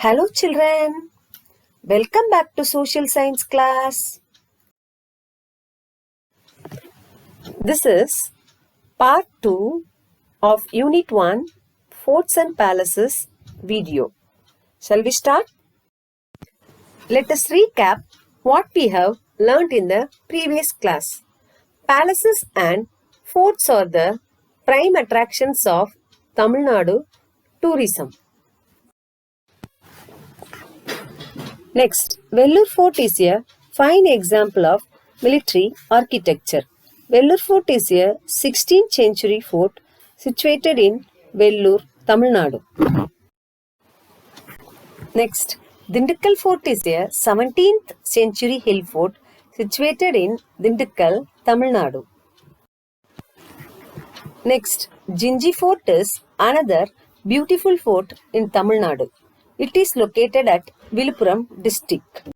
Hello children, welcome back to social science class. This is part 2 of unit 1 Forts and Palaces video. Shall we start? Let us recap what we have learnt in the previous class. Palaces and forts are the prime attractions of Tamil Nadu tourism. Next, Vellore Fort is a fine example of military architecture. Vellore Fort is a 16th century fort situated in Vellore, Tamil Nadu. Next, Dindikkal Fort is a 17th century hill fort situated in Dindikkal, Tamil Nadu. Next, Jinji Fort is another beautiful fort in Tamil Nadu. It is located at Viluppuram district.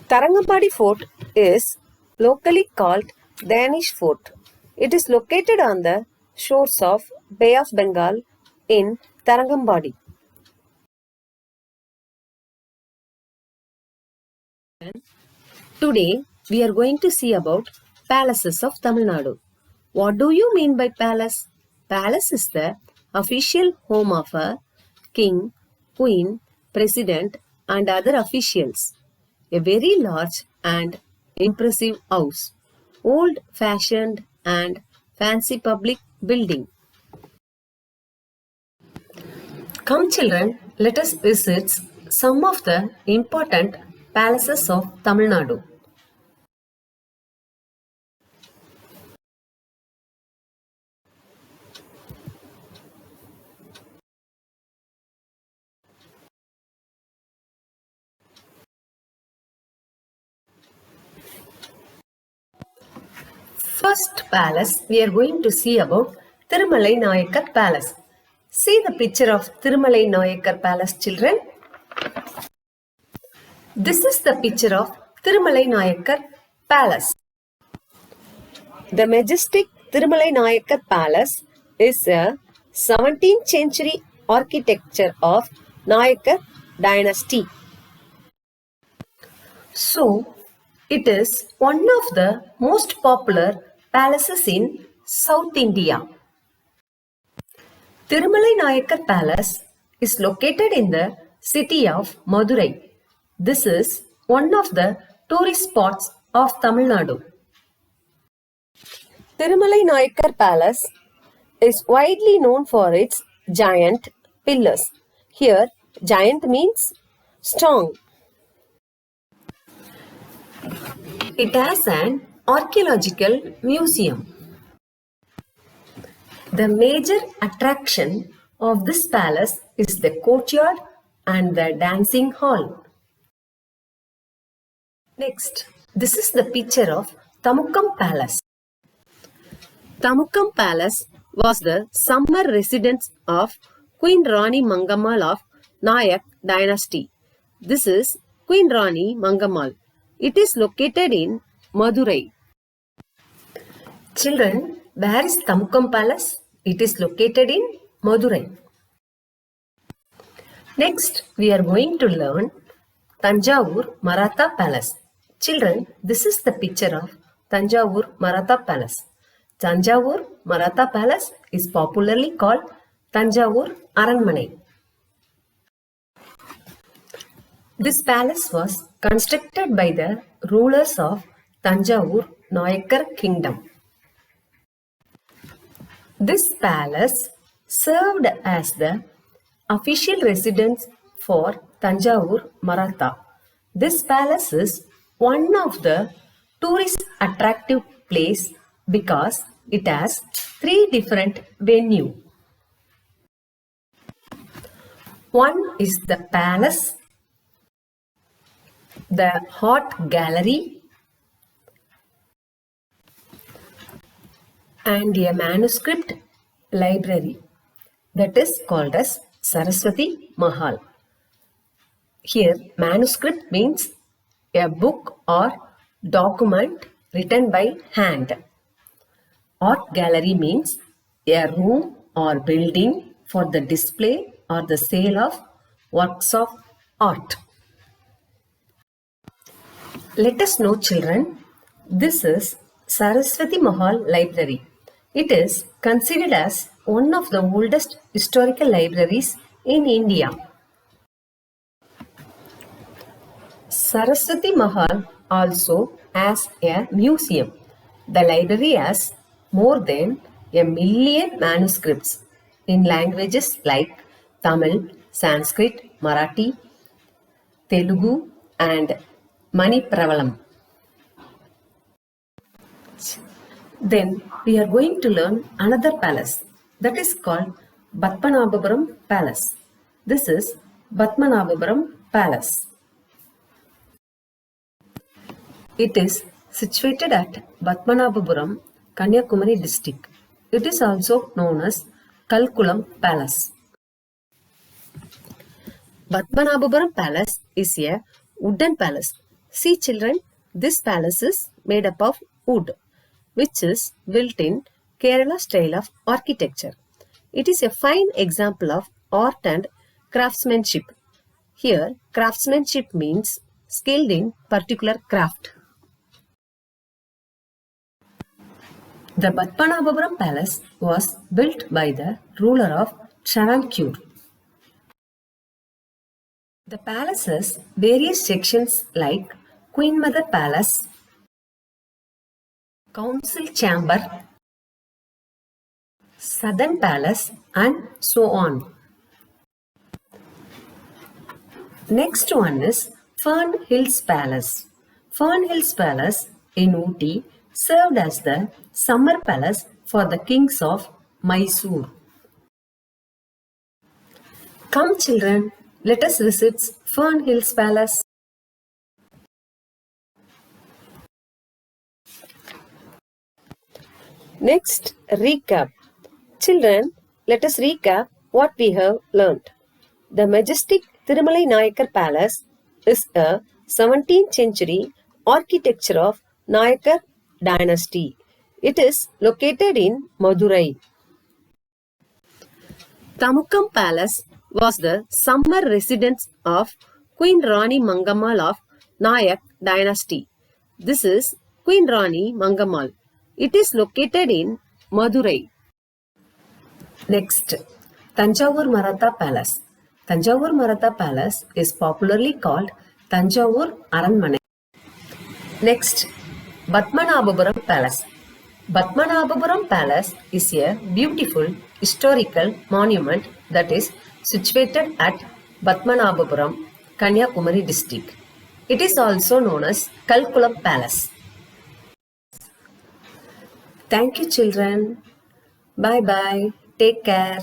Tarangambadi Fort is locally called Danish Fort. It is located on the shores of Bay of Bengal in Tarangambadi. Today we are going to see about palaces of Tamil Nadu. What do you mean by palace? Palace is the official home of a king, queen, president and other officials. A very large and impressive house, old-fashioned and fancy public building. Come children, let us visit some of the important palaces of Tamil Nadu. First palace we are going to see about Tirumalai Nayakar Palace. See the picture of Tirumalai Nayakar Palace, children. This is the picture of Tirumalai Nayakar Palace. The majestic Tirumalai Nayakar Palace is a 17th century architecture of Nayakar dynasty. So, it is one of the most popular palaces in South India. Tirumalai Nayakar Palace is located in the city of Madurai. This is one of the tourist spots of Tamil Nadu. Tirumalai Nayakar Palace is widely known for its giant pillars. Here, giant means strong. It has an archaeological museum. The major attraction of this palace is the courtyard and the dancing hall. Next, this is the picture of Tamukkam Palace. Tamukkam Palace was the summer residence of Queen Rani Mangammal of Nayak dynasty. This is Queen Rani Mangammal. It is located in Madurai. Children, where is Tamukkam Palace? It is located in Madurai. Next, we are going to learn Tanjavur Maratha Palace. Children, this is the picture of Tanjavur Maratha Palace. Tanjavur Maratha Palace is popularly called Tanjavur Aranmanai. This palace was constructed by the rulers of Tanjavur Nayakar Kingdom. This palace served as the official residence for Tanjavur Maratha. This palace is one of the tourist attractive place because it has 3 different venues. One is the palace, the art gallery, and a manuscript library that is called as Saraswati Mahal. Here, manuscript means a book or document written by hand. Art gallery means a room or building for the display or the sale of works of art. Let us know, children, this is Saraswati Mahal Library. It is considered as one of the oldest historical libraries in India. Saraswati Mahal also has a museum. The library has more than 1 million manuscripts in languages like Tamil, Sanskrit, Marathi, Telugu, and Manipravalam. Then we are going to learn another palace that is called Padmanabhapuram Palace. This is Padmanabhapuram Palace. It is situated at Padmanabhapuram, Kanyakumari district. It is also known as Kalkulam Palace. Padmanabhapuram Palace is a wooden palace. See, children, this palace is made up of wood, which is built in Kerala style of architecture. It is a fine example of art and craftsmanship. Here, craftsmanship means skilled in particular craft. The Padmanabhapuram Palace was built by the ruler of Travancore. The palace has various sections like Queen Mother Palace, Council Chamber, Southern Palace, and so on. Next one is Fern Hills Palace. Fern Hills Palace in Ooty served as the summer palace for the kings of Mysore. Come, children, let us visit Fern Hills Palace. Next, recap. Children, let us recap what we have learnt. The majestic Tirumalai Nayakar Palace is a 17th century architecture of Nayakar dynasty. It is located in Madurai. Thamukam Palace was the summer residence of Queen Rani Mangammal of Nayak dynasty. This is Queen Rani Mangammal. It is located in Madurai. Next, Tanjavur Maratha Palace. Tanjavur Maratha Palace is popularly called Tanjavur Aranmane. Next, Padmanabhapuram Palace. Padmanabhapuram Palace is a beautiful historical monument that is situated at Padmanabhapuram, Kanyakumari district. It is also known as Kalkulam Palace. Thank you, children. Bye bye. Take care.